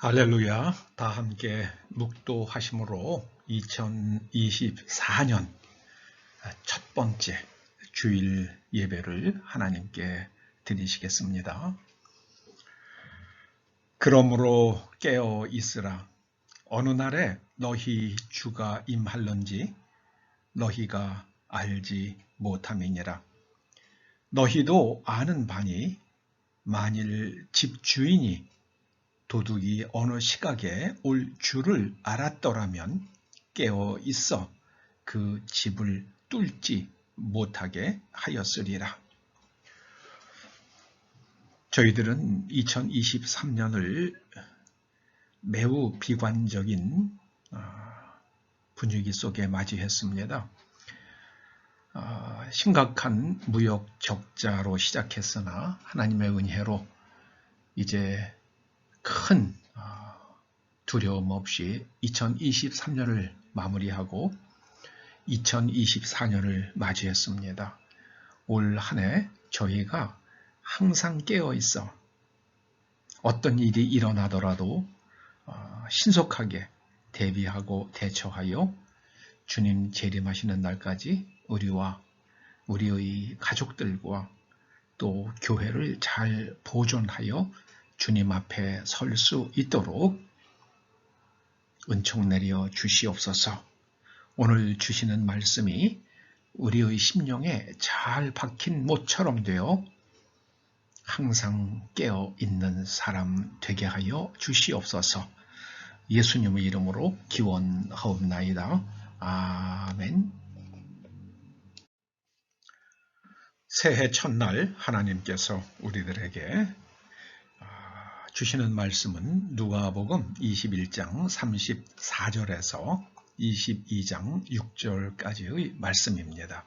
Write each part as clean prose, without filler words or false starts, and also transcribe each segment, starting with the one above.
할렐루야. 다 함께 묵도하심으로 2024년 첫 번째 주일 예배를 하나님께 드리시겠습니다. 그러므로 깨어 있으라. 어느 날에 너희 주가 임할런지 너희가 알지 못함이니라. 너희도 아는 바니 만일 집주인이 도둑이 어느 시각에 올 줄을 알았더라면 깨어 있어 그 집을 뚫지 못하게 하였으리라. 저희들은 2023년을 매우 비관적인 분위기 속에 맞이했습니다. 심각한 무역 적자로 시작했으나 하나님의 은혜로 이제 큰 두려움 없이 2023년을 마무리하고 2024년을 맞이했습니다. 올 한 해 저희가 항상 깨어 있어 어떤 일이 일어나더라도 신속하게 대비하고 대처하여 주님 재림하시는 날까지 우리와 우리의 가족들과 또 교회를 잘 보존하여 주님 앞에 설 수 있도록 은총 내려 주시옵소서. 오늘 주시는 말씀이 우리의 심령에 잘 박힌 못처럼 되어 항상 깨어 있는 사람 되게 하여 주시옵소서. 예수님의 이름으로 기원하옵나이다. 아멘. 새해 첫날 하나님께서 우리들에게 주시는 말씀은 누가복음 21장 34절에서 22장 6절까지의 말씀입니다.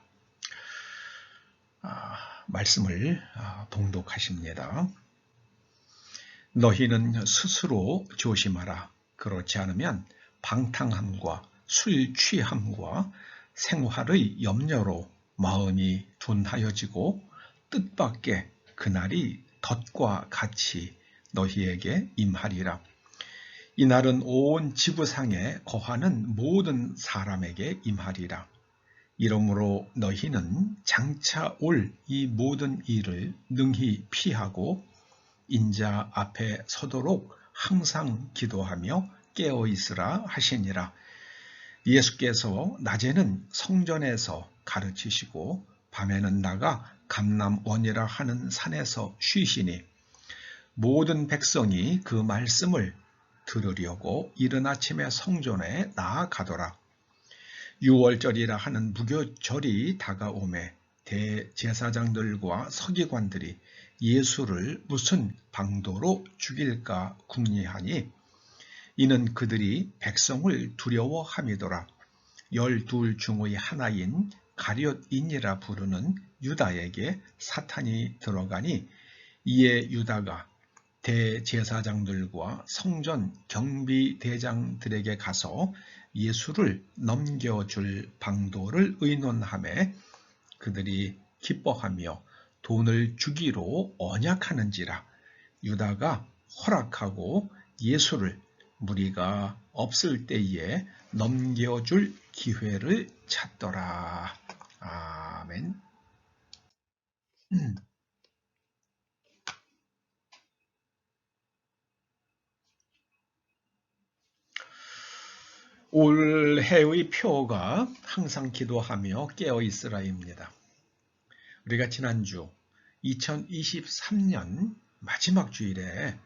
말씀을 봉독하십니다. 너희는 스스로 조심하라. 그렇지 않으면 방탕함과 술 취함과 생활의 염려로 마음이 둔하여지고 뜻밖의 그날이 덫과 같이 너희에게 임하리라. 이날은 온 지구상에 거하는 모든 사람에게 임하리라. 이러므로 너희는 장차 올 이 모든 일을 능히 피하고 인자 앞에 서도록 항상 기도하며 깨어 있으라 하시니라. 예수께서 낮에는 성전에서 가르치시고 밤에는 나가 감람원이라 하는 산에서 쉬시니 모든 백성이 그 말씀을 들으려고 이른 아침에 성전에 나아가더라. 유월절이라 하는 무교절이 다가오매 대제사장들과 서기관들이 예수를 무슨 방도로 죽일까 궁리하니 이는 그들이 백성을 두려워함이더라. 12 중의 하나인 가룟인이라 부르는 유다에게 사탄이 들어가니 이에 유다가 대제사장들과 성전 경비대장들에게 가서 예수를 넘겨줄 방도를 의논하매 그들이 기뻐하며 돈을 주기로 언약하는지라. 유다가 허락하고 예수를 무리가 없을 때에 넘겨줄 기회를 찾더라. 아멘. 올해의 표가 항상 기도하며 깨어있으라입니다. 우리가 지난주 2023년 마지막 주일에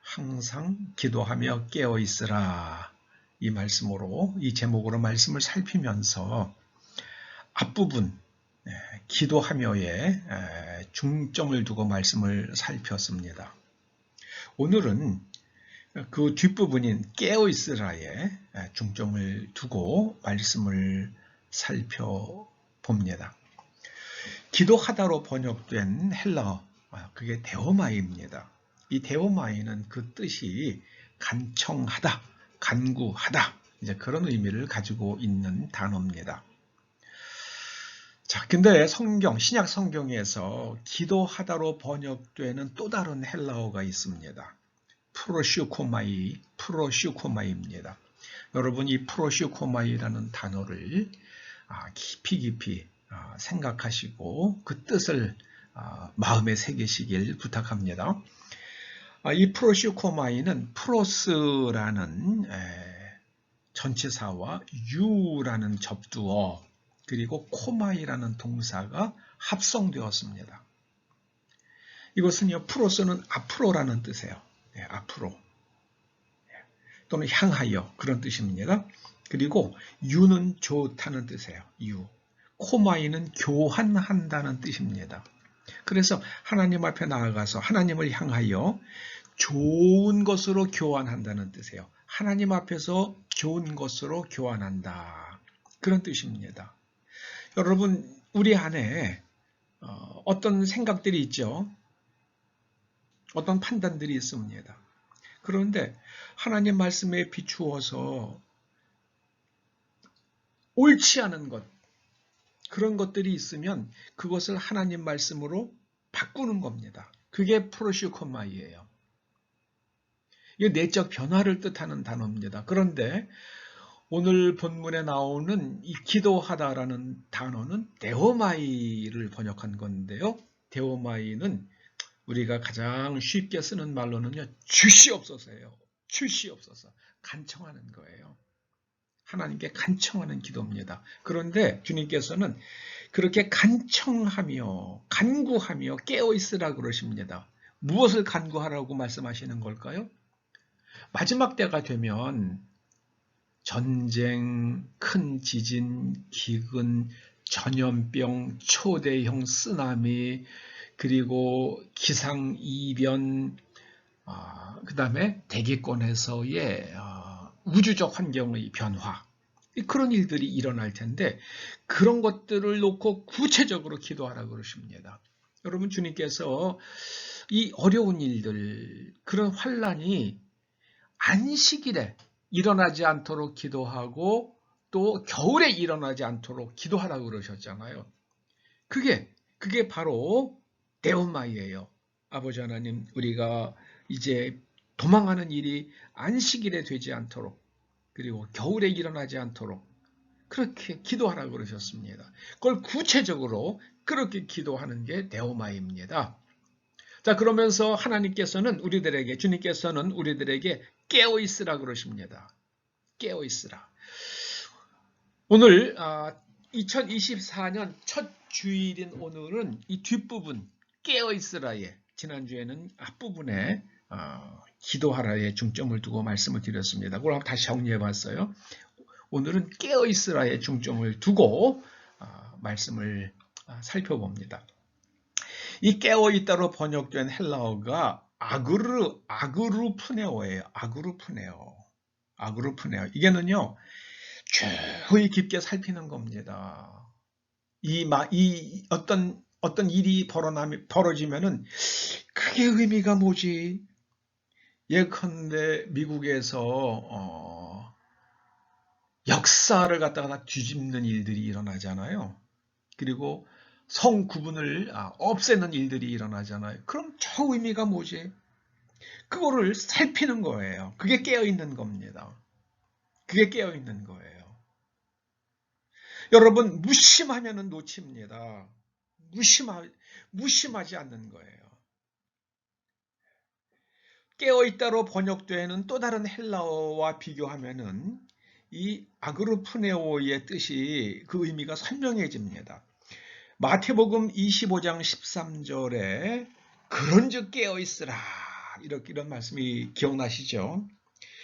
항상 기도하며 깨어있으라 이 말씀으로 이 제목으로 말씀을 살피면서 앞부분 기도하며에 중점을 두고 말씀을 살폈습니다. 오늘은 그 뒷부분인 깨어있으라에 중점을 두고 말씀을 살펴봅니다. 기도하다로 번역된 헬라어, 그게 데오마이입니다. 이 데오마이는 그 뜻이 간청하다, 간구하다, 이제 그런 의미를 가지고 있는 단어입니다. 자, 근데 신약 성경에서 기도하다로 번역되는 또 다른 헬라어가 있습니다. 프로슈코마이입니다. 여러분, 이 프로슈코마이라는 단어를 깊이 생각하시고 그 뜻을 마음에 새기시길 부탁합니다. 이 프로슈코마이는 프로스라는 전치사와 유라는 접두어 그리고 코마이라는 동사가 합성되었습니다. 이것은요, 프로스는 앞으로라는 뜻이에요. 앞으로 또는 향하여 그런 뜻입니다. 그리고 유는 좋다는 뜻이에요. 유. 코마이는 교환한다는 뜻입니다. 그래서 하나님 앞에 나아가서 하나님을 향하여 좋은 것으로 교환한다는 뜻이에요. 하나님 앞에서 좋은 것으로 교환한다. 그런 뜻입니다. 여러분, 우리 안에 어떤 생각들이 있죠. 어떤 판단들이 있습니다. 그런데 하나님 말씀에 비추어서 옳지 않은 것, 그런 것들이 있으면 그것을 하나님 말씀으로 바꾸는 겁니다. 그게 프로슈코마이예요. 이게 내적 변화를 뜻하는 단어입니다. 그런데 오늘 본문에 나오는 이 기도하다라는 단어는 데오마이를 번역한 건데요. 데오마이는 우리가 가장 쉽게 쓰는 말로는요, 주시옵소서예요. 주시옵소서. 간청하는 거예요. 하나님께 간청하는 기도입니다. 그런데 주님께서는 그렇게 간청하며 간구하며 깨어있으라 그러십니다. 무엇을 간구하라고 말씀하시는 걸까요? 마지막 때가 되면 전쟁, 큰 지진, 기근, 전염병, 초대형 쓰나미, 그리고 기상이변, 그 다음에 대기권에서의 우주적 환경의 변화, 그런 일들이 일어날 텐데 그런 것들을 놓고 구체적으로 기도하라고 그러십니다. 여러분, 주님께서 이 어려운 일들, 그런 환란이 안식일에 일어나지 않도록 기도하고 또 겨울에 일어나지 않도록 기도하라고 그러셨잖아요. 그게 바로 데오마이예요. 아버지 하나님, 우리가 이제 도망하는 일이 안식일에 되지 않도록 그리고 겨울에 일어나지 않도록 그렇게 기도하라고 그러셨습니다. 그걸 구체적으로 그렇게 기도하는 게 데오마이입니다. 자, 그러면서 주님께서는 우리들에게 깨어있으라 그러십니다. 깨어있으라. 오늘 2024년 첫 주일인 오늘은 이 뒷부분 깨어있으라에, 지난주에는 앞부분에 기도하라에 중점을 두고 말씀을 드렸습니다. 그걸 한번 다시 정리해 봤어요. 오늘은 깨어있으라에 중점을 두고 말씀을 살펴봅니다. 이 깨어있다로 번역된 헬라어가 아그루프네오예요. 아그루프네오. 이게는요, 주의 깊게 살피는 겁니다. 어떤 일이 벌어지면은 그게 의미가 뭐지? 예컨대 미국에서 역사를 갖다가 뒤집는 일들이 일어나잖아요. 그리고 성 구분을 없애는 일들이 일어나잖아요. 그럼 저 의미가 뭐지? 그거를 살피는 거예요. 그게 깨어있는 겁니다. 그게 깨어있는 거예요. 여러분, 무심하면 놓칩니다. 무심하지 않는 거예요. 깨어있다로 번역되는 또 다른 헬라어와 비교하면은 이 아그루프네오의 뜻이, 그 의미가 선명해집니다. 마태복음 25장 13절에 그런즉 깨어있으라, 이런 말씀이 기억나시죠?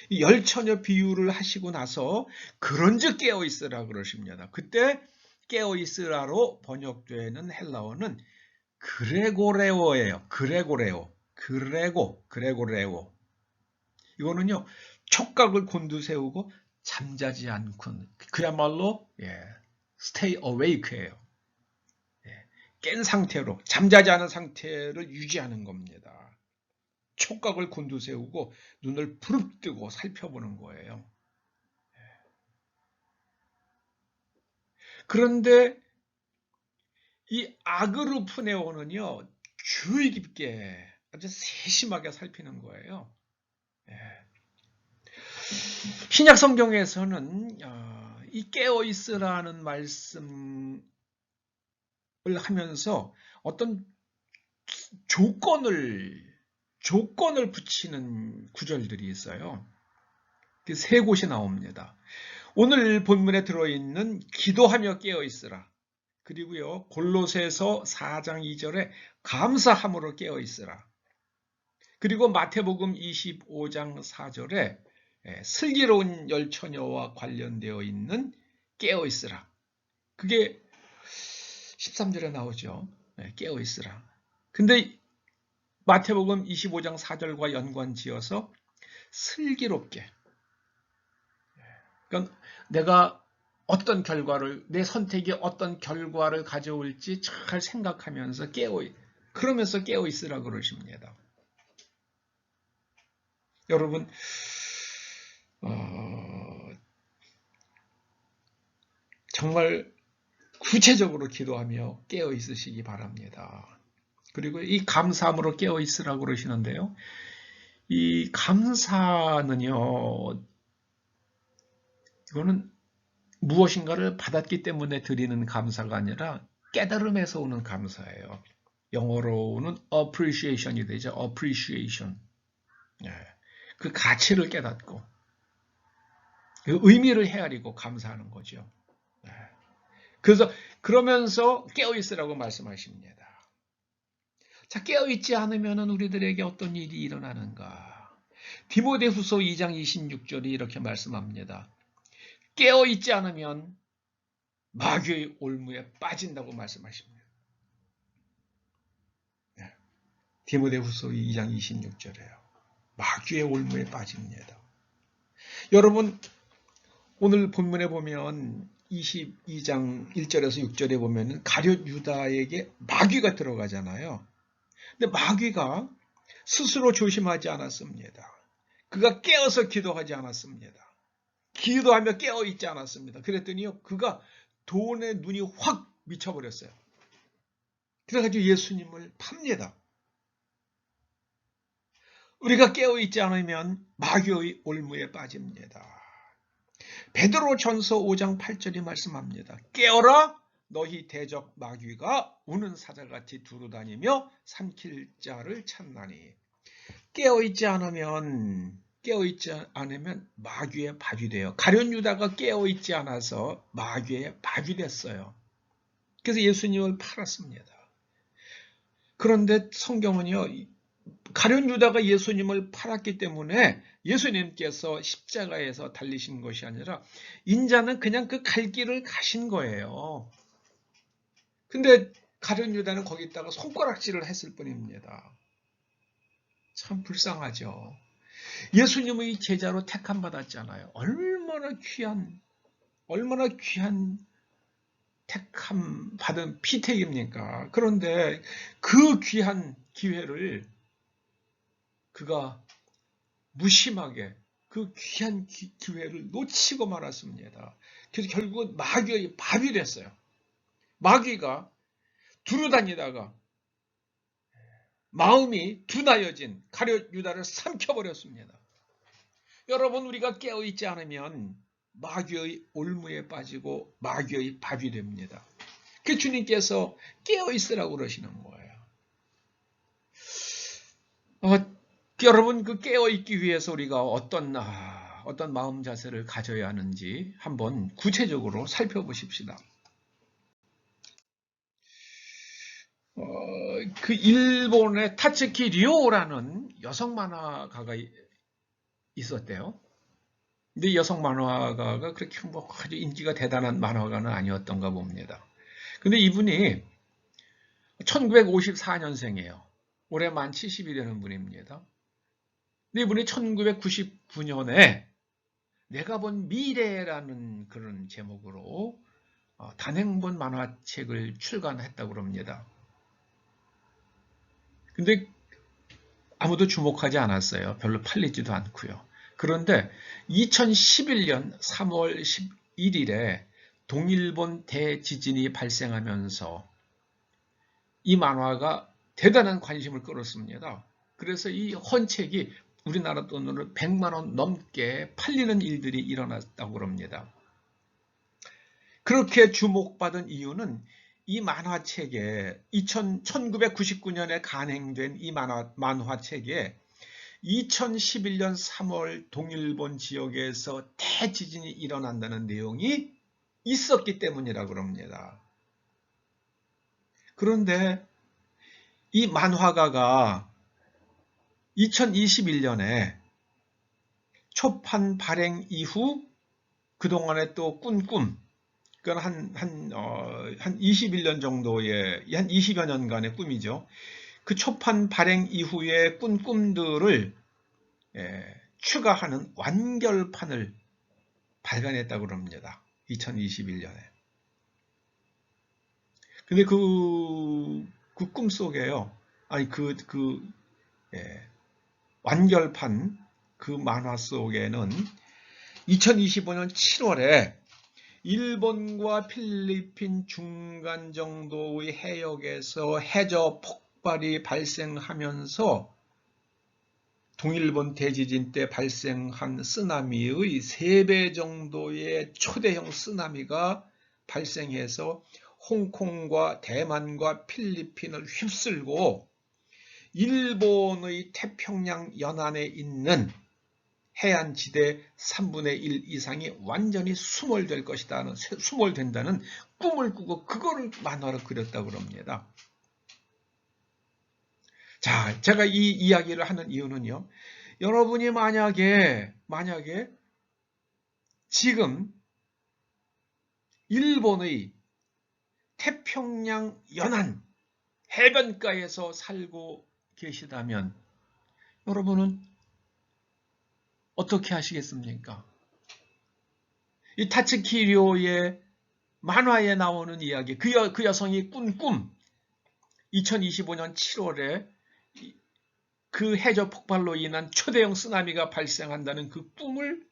이 열처녀 비유를 하시고 나서 그런즉 깨어있으라 그러십니다. 그때 깨어있으라로 번역되는 헬라어는 그레고레오예요. 그레고레오. 이거는요, 촉각을 곤두세우고 잠자지 않군. 그야말로 stay awake예요. 깬 상태로, 잠자지 않은 상태를 유지하는 겁니다. 촉각을 곤두세우고 눈을 부릅뜨고 살펴보는 거예요. 그런데 이 아그루프네오는요, 주의 깊게 아주 세심하게 살피는 거예요. 신약 성경에서는 이 깨어 있으라는 말씀을 하면서 어떤 조건을 붙이는 구절들이 있어요. 세 곳이 나옵니다. 오늘 본문에 들어있는 기도하며 깨어 있으라. 그리고요, 골로새서 4장 2절에 감사함으로 깨어 있으라. 그리고 마태복음 25장 4절에 슬기로운 열처녀와 관련되어 있는 깨어 있으라. 그게 13절에 나오죠. 깨어 있으라. 근데 마태복음 25장 4절과 연관지어서 슬기롭게. 그러니까 내가 어떤 결과를, 내 선택이 어떤 결과를 가져올지 잘 생각하면서 그러면서 깨어 있으라 그러십니다. 여러분, 정말 구체적으로 기도하며 깨어 있으시기 바랍니다. 그리고 이 감사함으로 깨어 있으라고 그러시는데요. 이 감사는요, 이거는 무엇인가를 받았기 때문에 드리는 감사가 아니라 깨달음에서 오는 감사예요. 영어로는 appreciation이 되죠. appreciation. 그 가치를 깨닫고 그 의미를 헤아리고 감사하는 거죠. 그래서 그러면서 깨어있으라고 말씀하십니다. 자, 깨어있지 않으면 우리들에게 어떤 일이 일어나는가? 디모데후서 2장 26절이 이렇게 말씀합니다. 깨어있지 않으면 마귀의 올무에 빠진다고 말씀하십니다. 디모데후서 2장 26절에요. 마귀의 올무에 빠집니다. 여러분, 오늘 본문에 보면 22장 1절에서 6절에 보면 가룟 유다에게 마귀가 들어가잖아요. 근데 마귀가 스스로 조심하지 않았습니다. 그가 깨어서 기도하지 않았습니다. 기도하며 깨어있지 않았습니다. 그랬더니요, 그가 돈에 눈이 확 미쳐버렸어요. 그래가지고 예수님을 팝니다. 우리가 깨어있지 않으면 마귀의 올무에 빠집니다. 베드로전서 5장 8절이 말씀합니다. 깨어라, 너희 대적 마귀가 우는 사자같이 두루다니며 삼킬 자를 찾나니. 깨어있지 않으면 마귀의 밥이 돼요. 가룟 유다가 깨어있지 않아서 마귀의 밥이 됐어요. 그래서 예수님을 팔았습니다. 그런데 성경은요, 가룟 유다가 예수님을 팔았기 때문에 예수님께서 십자가에서 달리신 것이 아니라 인자는 그냥 그 갈 길을 가신 거예요. 근데 가룟 유다는 거기다가 손가락질을 했을 뿐입니다. 참 불쌍하죠. 예수님의 제자로 택함 받았잖아요. 얼마나 귀한 택함 받은 피택입니까? 그런데 그 귀한 기회를 그가 무심하게 그 귀한 기회를 놓치고 말았습니다. 그래서 결국은 마귀의 밥이 됐어요. 마귀가 두루다니다가 마음이 둔하여진 가룟 유다를 삼켜버렸습니다. 여러분, 우리가 깨어있지 않으면 마귀의 올무에 빠지고 마귀의 밥이 됩니다. 그 주님께서 깨어있으라고 그러시는 거예요. 여러분, 그 깨어있기 위해서 우리가 어떤 마음 자세를 가져야 하는지 한번 구체적으로 살펴보십시다. 그 일본의 타츠키 류오라는 여성 만화가가 있었대요. 근데 여성 만화가가 그렇게 아주 인기가 대단한 만화가는 아니었던가 봅니다. 근데 이분이 1954년생이에요. 올해 만 70이 되는 분입니다. 근데 이분이 1999년에 내가 본 미래라는 그런 제목으로 단행본 만화책을 출간했다고 합니다. 근데 아무도 주목하지 않았어요. 별로 팔리지도 않고요. 그런데 2011년 3월 11일에 동일본 대지진이 발생하면서 이 만화가 대단한 관심을 끌었습니다. 그래서 이 헌책이 우리나라 돈으로 100만 원 넘게 팔리는 일들이 일어났다고 합니다. 그렇게 주목받은 이유는 이 만화책에 1999년에 간행된 이 만화책에 2011년 3월 동일본 지역에서 대지진이 일어난다는 내용이 있었기 때문이라고 합니다. 그런데 이 만화가가 2021년에 초판 발행 이후 그동안에 또 꾼 꿈, 그건 한 21년 정도의, 한 20여 년간의 꿈이죠. 그 초판 발행 이후에 꾼 꿈들을 추가하는 완결판을 발간했다고 합니다. 2021년에. 근데 그 꿈속에요. 아니, 완결판 그 만화 속에는 2025년 7월에 일본과 필리핀 중간 정도의 해역에서 해저 폭발이 발생하면서 동일본 대지진 때 발생한 쓰나미의 3배 정도의 초대형 쓰나미가 발생해서 홍콩과 대만과 필리핀을 휩쓸고 일본의 태평양 연안에 있는 해안지대 3분의 1 이상이 완전히 수몰된다는 꿈을 꾸고 그거를 만화로 그렸다고 합니다. 자, 제가 이 이야기를 하는 이유는요. 여러분이 만약에 지금 일본의 태평양 연안 해변가에서 살고 계시다면 여러분은 어떻게 하시겠습니까? 이 타츠키료의 만화에 나오는 이야기, 그 여성이 꾼 꿈, 2025년 7월에 그 해저 폭발로 인한 초대형 쓰나미가 발생한다는 그 꿈을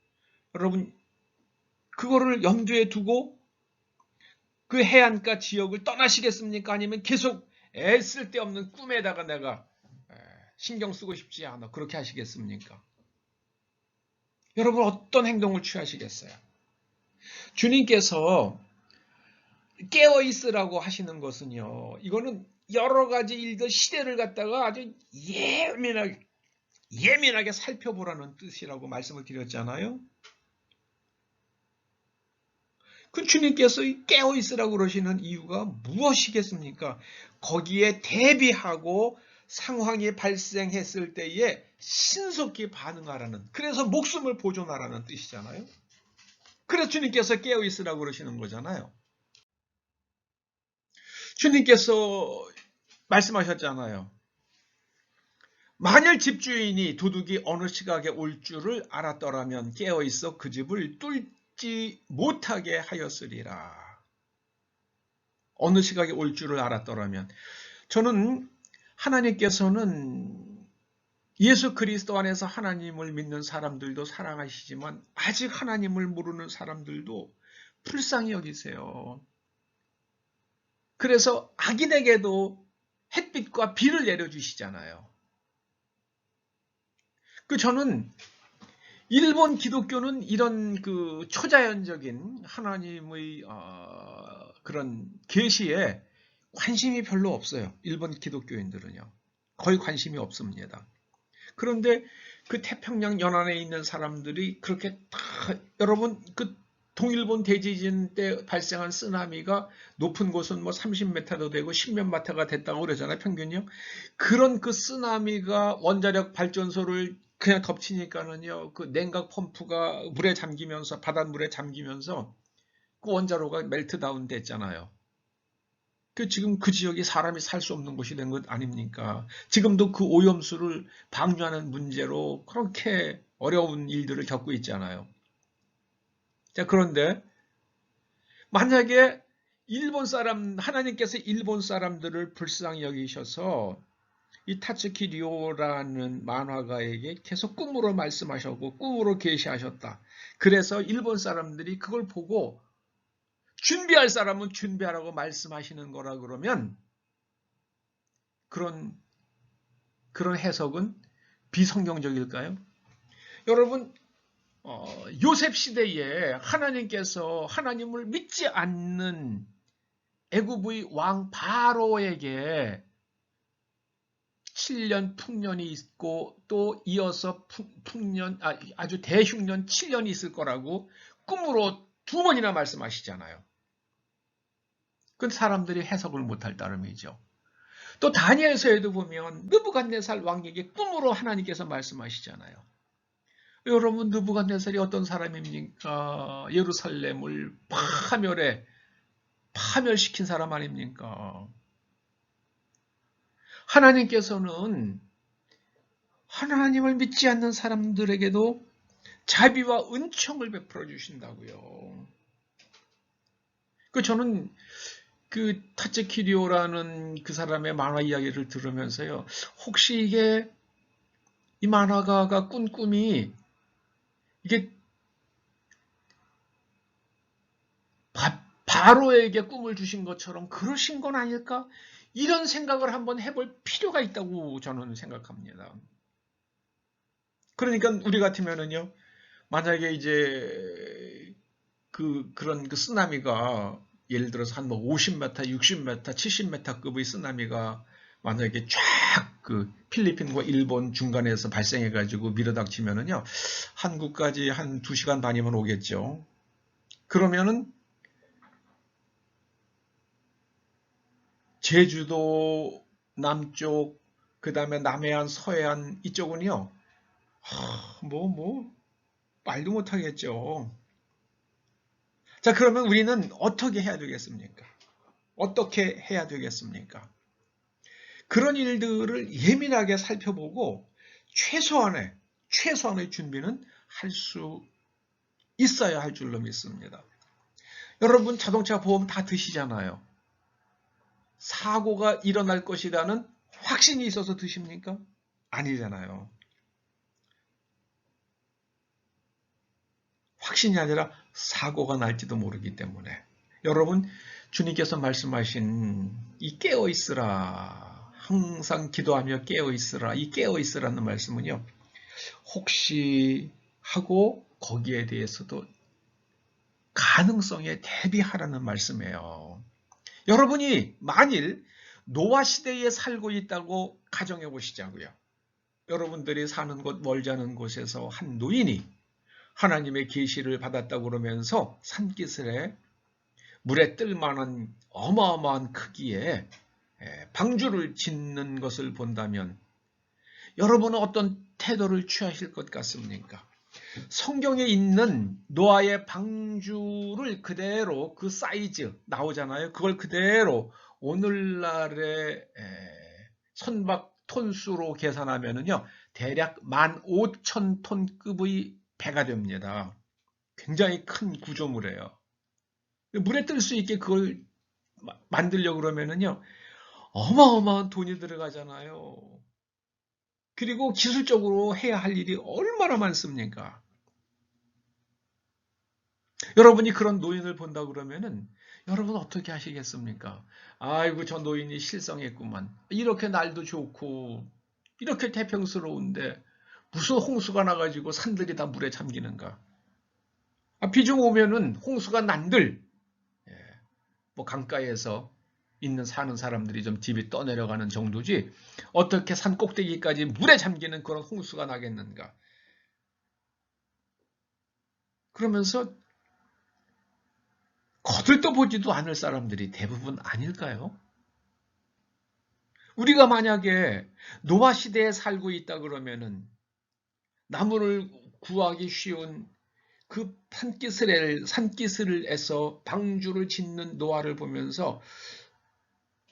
여러분 그거를 염두에 두고 그 해안가 지역을 떠나시겠습니까? 아니면 계속 애쓸 데 없는 꿈에다가 내가 신경 쓰고 싶지 않아 그렇게 하시겠습니까? 여러분 어떤 행동을 취하시겠어요? 주님께서 깨어 있으라고 하시는 것은요. 이거는 여러 가지 일들 시대를 갖다가 아주 예민하게 살펴보라는 뜻이라고 말씀을 드렸잖아요. 그 주님께서 깨어 있으라고 그러시는 이유가 무엇이겠습니까? 거기에 대비하고 상황이 발생했을 때에 신속히 반응하라는, 그래서 목숨을 보존하라는 뜻이잖아요. 그래서 주님께서 깨어 있으라고 그러시는 거잖아요. 주님께서 말씀하셨잖아요. 만일 집주인이 도둑이 어느 시각에 올 줄을 알았더라면 깨어 있어 그 집을 뚫지 못하게 하였으리라. 어느 시각에 올 줄을 알았더라면. 저는 하나님께서는 예수 그리스도 안에서 하나님을 믿는 사람들도 사랑하시지만 아직 하나님을 모르는 사람들도 불쌍히 여기세요. 그래서 악인에게도 햇빛과 비를 내려주시잖아요. 저는 일본 기독교는 이런 그 초자연적인 하나님의 그런 계시에 관심이 별로 없어요. 일본 기독교인들은요. 거의 관심이 없습니다. 그런데 그 태평양 연안에 있는 사람들이 그렇게 다 여러분 그 동일본 대지진 때 발생한 쓰나미가 높은 곳은 뭐 30m도 되고 10몇 m가 됐다고 그러잖아요. 평균이요. 그런 그 쓰나미가 원자력 발전소를 그냥 덮치니까는요. 그 냉각 펌프가 물에 잠기면서 바닷물에 잠기면서 그 원자로가 멜트다운 됐잖아요. 지금 그 지역이 사람이 살 수 없는 곳이 된 것 아닙니까? 지금도 그 오염수를 방류하는 문제로 그렇게 어려운 일들을 겪고 있잖아요. 자, 그런데 만약에 하나님께서 일본 사람들을 불쌍히 여기셔서 이 타츠키 료라는 만화가에게 계속 꿈으로 말씀하셨고 꿈으로 계시하셨다. 그래서 일본 사람들이 그걸 보고 준비할 사람은 준비하라고 말씀하시는 거라 그러면 그런 해석은 비성경적일까요? 여러분, 요셉 시대에 하나님께서 하나님을 믿지 않는 애굽의 왕 바로에게 7년 풍년이 있고 또 이어서 아주 대흉년 7년이 있을 거라고 꿈으로 2번이나 말씀하시잖아요. 그건 사람들이 해석을 못할 따름이죠. 또 다니엘서에도 보면 느부갓네살 왕에게 꿈으로 하나님께서 말씀하시잖아요. 여러분, 느부갓네살이 어떤 사람입니까? 예루살렘을 파멸시킨 사람 아닙니까? 하나님께서는 하나님을 믿지 않는 사람들에게도 자비와 은총을 베풀어 주신다고요. 저는 그 타츠키리오라는 그 사람의 만화 이야기를 들으면서요, 혹시 이 만화가가 꾼 꿈이 이게 바로에게 꿈을 주신 것처럼 그러신 건 아닐까? 이런 생각을 한번 해볼 필요가 있다고 저는 생각합니다. 그러니까 우리 같으면은요, 만약에 이제 그런 쓰나미가 예를 들어서 한 50m, 60m, 70m급의 쓰나미가 만약에 쫙 필리핀과 일본 중간에서 발생해가지고 밀어닥치면은요, 한국까지 한 2시간 반이면 오겠죠. 그러면은 제주도 남쪽, 그 다음에 남해안, 서해안 이쪽은요, 말도 못하겠죠. 자, 그러면 우리는 어떻게 해야 되겠습니까? 어떻게 해야 되겠습니까? 그런 일들을 예민하게 살펴보고 최소한의 준비는 할 수 있어야 할 줄로 믿습니다. 여러분, 자동차 보험 다 드시잖아요. 사고가 일어날 것이라는 확신이 있어서 드십니까? 아니잖아요. 확신이 아니라 사고가 날지도 모르기 때문에. 여러분, 주님께서 말씀하신 이 깨어있으라, 항상 기도하며 깨어있으라, 이 깨어있으라는 말씀은요, 혹시 하고 거기에 대해서도 가능성에 대비하라는 말씀이에요. 여러분이 만일 노아 시대에 살고 있다고 가정해 보시자고요. 여러분들이 사는 곳, 멀지 않은 곳에서 한 노인이 하나님의 계시를 받았다고 그러면서 산기슭에 물에 뜰 만한 어마어마한 크기의 방주를 짓는 것을 본다면 여러분은 어떤 태도를 취하실 것 같습니까? 성경에 있는 노아의 방주를 그대로 그 사이즈 나오잖아요. 그걸 그대로 오늘날의 선박 톤수로 계산하면은요, 대략 15,000톤급의 배가 됩니다. 굉장히 큰 구조물이에요. 물에 뜰 수 있게 그걸 만들려고 그러면은요, 어마어마한 돈이 들어가잖아요. 그리고 기술적으로 해야 할 일이 얼마나 많습니까? 여러분이 그런 노인을 본다 그러면은 여러분 어떻게 하시겠습니까? 아이고, 저 노인이 실성했구만. 이렇게 날도 좋고 이렇게 태평스러운데 무슨 홍수가 나가지고 산들이 다 물에 잠기는가? 비좀 오면은 홍수가 난들 강가에서 사는 사람들이 좀 집이 떠내려가는 정도지 어떻게 산 꼭대기까지 물에 잠기는 그런 홍수가 나겠는가? 그러면서 거들떠보지도 않을 사람들이 대부분 아닐까요? 우리가 만약에 노아 시대에 살고 있다 그러면은 나무를 구하기 쉬운 그 산기슭에서 방주를 짓는 노아를 보면서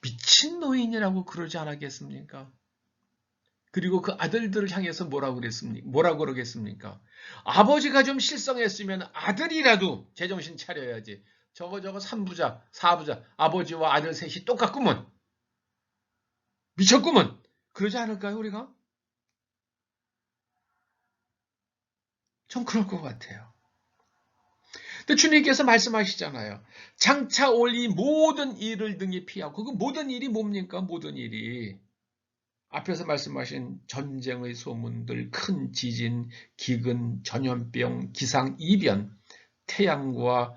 미친 노인이라고 그러지 않았겠습니까? 그리고 그 아들들을 향해서 뭐라고 그러겠습니까? 아버지가 좀 실성했으면 아들이라도 제정신 차려야지. 저거 3부작, 4부작, 아버지와 아들 셋이 똑같구먼. 미쳤구먼. 그러지 않을까요, 우리가? 전 그럴 것 같아요. 근데 주님께서 말씀하시잖아요. 장차 올 이 모든 일을 등에 피하고, 그 모든 일이 뭡니까? 모든 일이. 앞에서 말씀하신 전쟁의 소문들, 큰 지진, 기근, 전염병, 기상이변, 태양과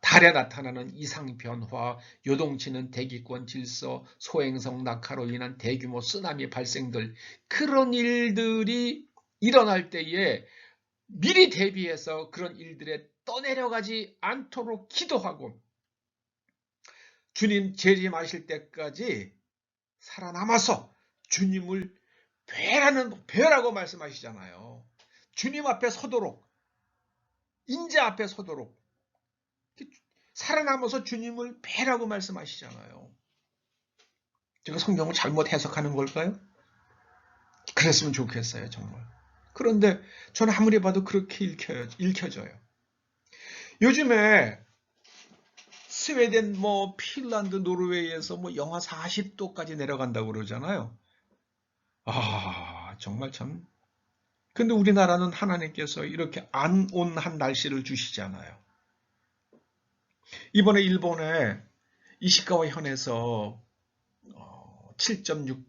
달에 나타나는 이상 변화, 요동치는 대기권 질서, 소행성 낙하로 인한 대규모 쓰나미 발생들, 그런 일들이 일어날 때에 미리 대비해서 그런 일들에 떠내려가지 않도록 기도하고 주님 재림하실 때까지 살아남아서 주님을 뵈라고 말씀하시잖아요. 주님 앞에 서도록, 인자 앞에 서도록 살아남아서 주님을 뵈라고 말씀하시잖아요. 제가 성경을 잘못 해석하는 걸까요? 그랬으면 좋겠어요, 정말. 그런데 저는 아무리 봐도 그렇게 읽혀져요. 요즘에 스웨덴, 핀란드, 노르웨이에서 영하 40도까지 내려간다고 그러잖아요. 정말 참. 근데 우리나라는 하나님께서 이렇게 안온한 날씨를 주시잖아요. 이번에 일본의 이시카와 현에서 7.6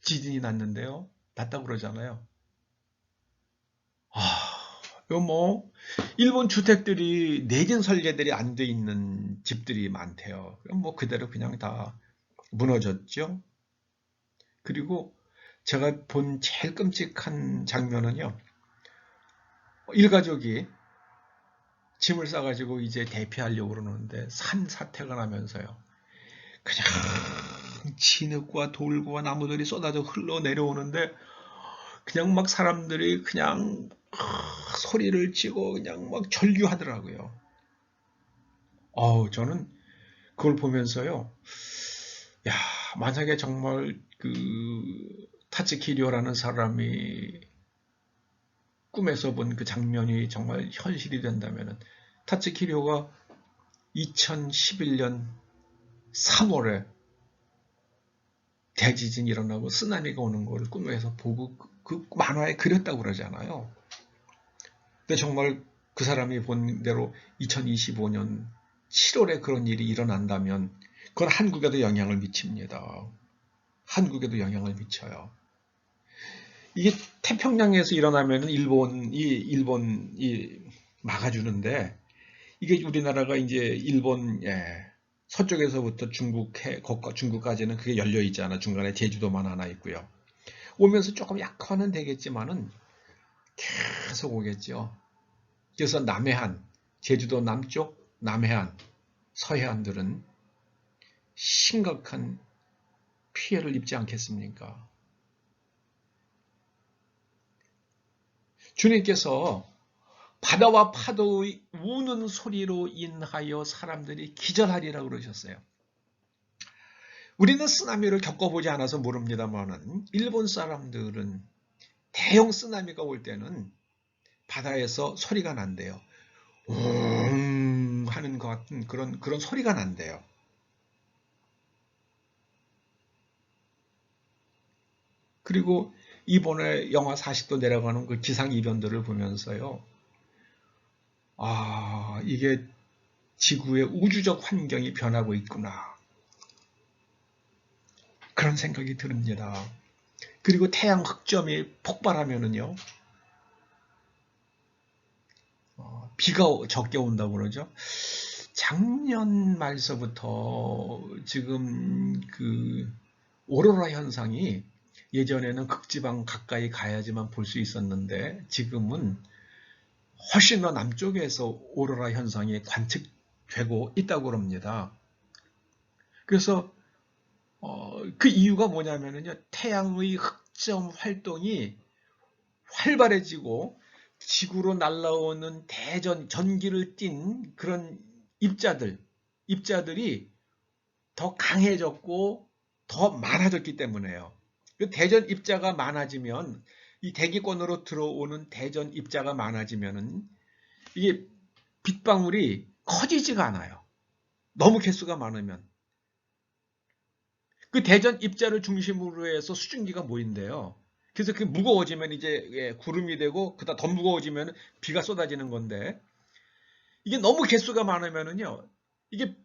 지진이 났는데요. 났다고 그러잖아요. 이거 일본 주택들이 내진 설계들이 안 돼 있는 집들이 많대요. 그럼 그대로 그냥 다 무너졌죠. 그리고 제가 본 제일 끔찍한 장면은요. 일가족이 짐을 싸가지고 이제 대피하려고 그러는데 산사태가 나면서요. 그냥 진흙과 돌과 나무들이 쏟아져 흘러내려오는데 그냥 막 사람들이 그냥 소리를 치고 그냥 막 절규하더라고요. 저는 그걸 보면서요. 야, 만약에 정말 그 타츠키리오라는 사람이 꿈에서 본 그 장면이 정말 현실이 된다면 타츠키리오가 2011년 3월에 대지진이 일어나고 쓰나미가 오는 걸 꿈에서 보고 그 만화에 그렸다고 그러잖아요. 근데 정말 그 사람이 본 대로 2025년 7월에 그런 일이 일어난다면 그건 한국에도 영향을 미칩니다. 한국에도 영향을 미쳐요. 이게 태평양에서 일어나면 일본이 막아주는데 이게 우리나라가 이제 일본 서쪽에서부터 중국까지는 그게 열려 있잖아. 중간에 제주도만 하나 있고요. 오면서 조금 약화는 되겠지만은 계속 오겠죠. 그래서 남해안, 제주도 남쪽, 남해안, 서해안들은 심각한 피해를 입지 않겠습니까? 주님께서 바다와 파도의 우는 소리로 인하여 사람들이 기절하리라고 그러셨어요. 우리는 쓰나미를 겪어보지 않아서 모릅니다만 일본 사람들은 대형 쓰나미가 올 때는 바다에서 소리가 난대요. 하는 것 같은 그런 소리가 난대요. 그리고 이번에 영하 40도 내려가는 그 기상이변들을 보면서요. 이게 지구의 우주적 환경이 변하고 있구나. 그런 생각이 듭니다. 그리고 태양 흑점이 폭발하면은요. 비가 적게 온다고 그러죠. 작년 말서부터 지금 그 오로라 현상이 예전에는 극지방 가까이 가야지만 볼 수 있었는데 지금은 훨씬 더 남쪽에서 오로라 현상이 관측되고 있다고 합니다. 그래서 그 이유가 뭐냐면요. 태양의 흑점 활동이 활발해지고 지구로 날아오는 전기를 띤 그런 입자들이 더 강해졌고 더 많아졌기 때문에요. 대전 입자가 많아지면 이 대기권으로 들어오는 대전 입자가 많아지면은 이게 빗방울이 커지지가 않아요. 너무 개수가 많으면. 그 대전 입자를 중심으로 해서 수증기가 모인대요. 그래서 그 무거워지면 이제 구름이 되고 그다음 더 무거워지면 비가 쏟아지는 건데 이게 너무 개수가 많으면은요 이게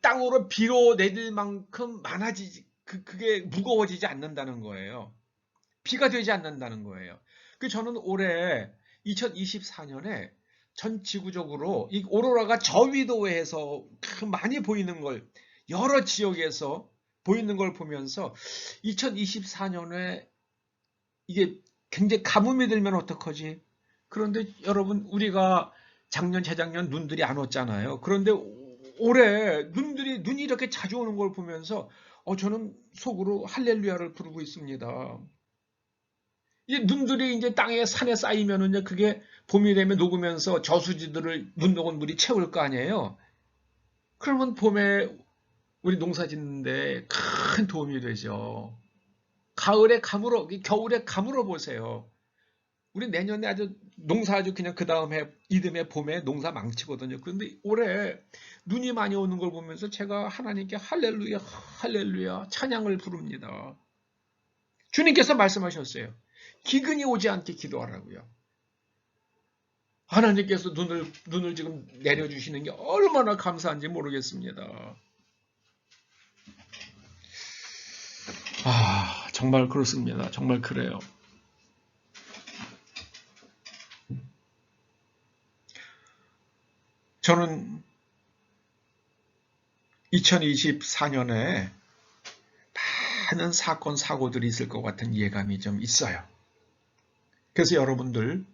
땅으로 비로 내릴 만큼 그게 무거워지지 않는다는 거예요. 비가 되지 않는다는 거예요. 저는 올해 2024년에 전 지구적으로 이 오로라가 저위도에서 많이 보이는 걸, 여러 지역에서 보이는 걸 보면서 2024년에 이게 굉장히 가뭄이 들면 어떡하지? 그런데 여러분, 우리가 작년, 재작년 눈들이 안 왔잖아요. 그런데 올해 눈이 이렇게 자주 오는 걸 보면서 저는 속으로 할렐루야를 부르고 있습니다. 이 눈들이 이제 땅에 산에 쌓이면은 그게 봄이 되면 녹으면서 저수지들을 눈 녹은 물이 채울 거 아니에요. 그러면 봄에 우리 농사 짓는데 큰 도움이 되죠. 가을에 가물어, 겨울에 가물어 보세요. 우리 내년에 농사 그냥 그 다음 해, 이듬해 봄에 농사 망치거든요. 그런데 올해 눈이 많이 오는 걸 보면서 제가 하나님께 할렐루야, 할렐루야 찬양을 부릅니다. 주님께서 말씀하셨어요. 기근이 오지 않게 기도하라고요. 하나님께서 눈을 지금 내려주시는 게 얼마나 감사한지 모르겠습니다. 정말 그렇습니다. 정말 그래요. 저는 2024년에 많은 사건, 사고들이 있을 것 같은 예감이 좀 있어요. 그래서 여러분들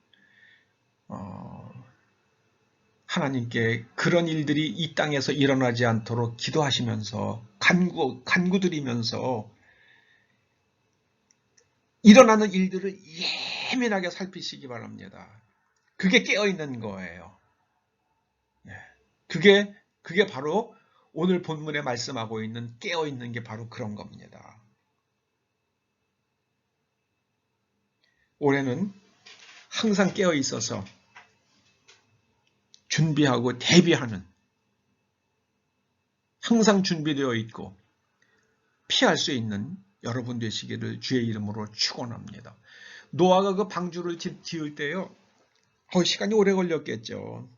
하나님께 그런 일들이 이 땅에서 일어나지 않도록 기도하시면서 간구드리면서 일어나는 일들을 예민하게 살피시기 바랍니다. 그게 깨어있는 거예요. 그게 바로 오늘 본문에 말씀하고 있는 깨어있는 게 바로 그런 겁니다. 올해는 항상 깨어있어서 준비하고 대비하는, 항상 준비되어 있고 피할 수 있는 여러분 되시기를 주의 이름으로 축원합니다. 노아가 그 방주를 지을 때요, 시간이 오래 걸렸겠죠.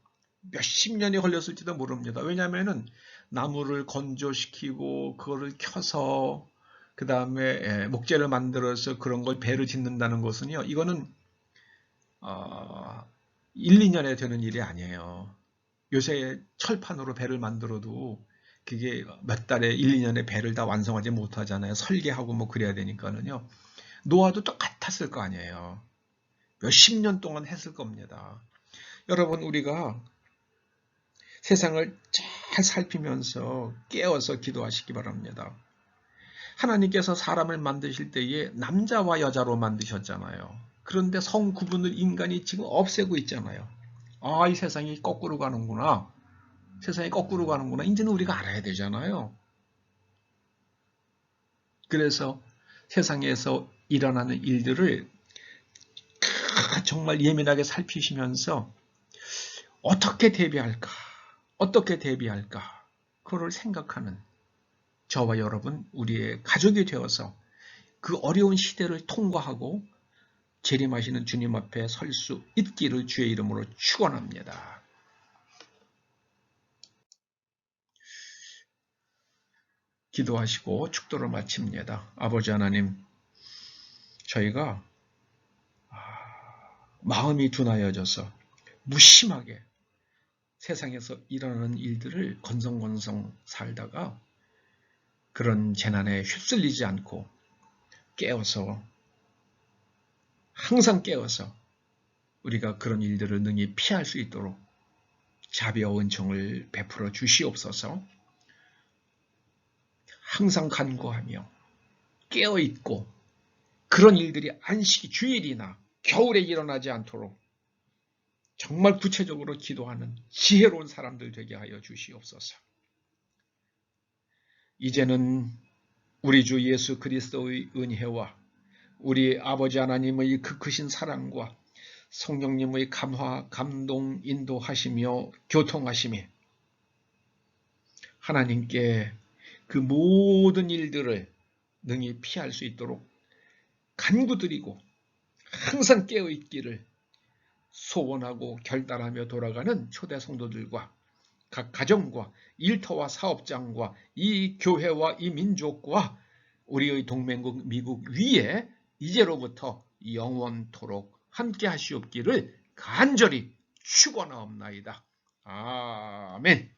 몇십 년이 걸렸을지도 모릅니다. 왜냐하면 나무를 건조시키고 그거를 켜서 그 다음에 목재를 만들어서 그런 걸 배를 짓는다는 것은요, 이거는 1, 2년에 되는 일이 아니에요. 요새 철판으로 배를 만들어도 그게 몇 달에 1, 2년에 배를 다 완성하지 못하잖아요. 설계하고 뭐 그래야 되니까는요. 노아도 똑같았을 거 아니에요. 몇십 년 동안 했을 겁니다. 여러분, 우리가 세상을 잘 살피면서 깨어서 기도하시기 바랍니다. 하나님께서 사람을 만드실 때에 남자와 여자로 만드셨잖아요. 그런데 성 구분을 인간이 지금 없애고 있잖아요. 이 세상이 거꾸로 가는구나. 세상이 거꾸로 가는구나. 이제는 우리가 알아야 되잖아요. 그래서 세상에서 일어나는 일들을 정말 예민하게 살피시면서 어떻게 대비할까? 그걸 생각하는 저와 여러분, 우리의 가족이 되어서 그 어려운 시대를 통과하고 재림하시는 주님 앞에 설 수 있기를 주의 이름으로 축원합니다. 기도하시고 축도를 마칩니다. 아버지 하나님, 저희가 마음이 둔하여져서 무심하게 세상에서 일어나는 일들을 건성건성 살다가 그런 재난에 휩쓸리지 않고 항상 깨어서 우리가 그런 일들을 능히 피할 수 있도록 자비와 은총을 베풀어 주시옵소서. 항상 간구하며 깨어있고 그런 일들이 안식이 주일이나 겨울에 일어나지 않도록 정말 구체적으로 기도하는 지혜로운 사람들 되게 하여 주시옵소서. 이제는 우리 주 예수 그리스도의 은혜와 우리 아버지 하나님의 그 크신 사랑과 성령님의 감화, 감동, 인도하시며 교통하심이 하나님께 그 모든 일들을 능히 피할 수 있도록 간구드리고 항상 깨어있기를 소원하고 결단하며 돌아가는 초대 성도들과 각 가정과 일터와 사업장과 이 교회와 이 민족과 우리의 동맹국 미국 위에 이제로부터 영원토록 함께 하시옵기를 간절히 축원하옵나이다. 아멘.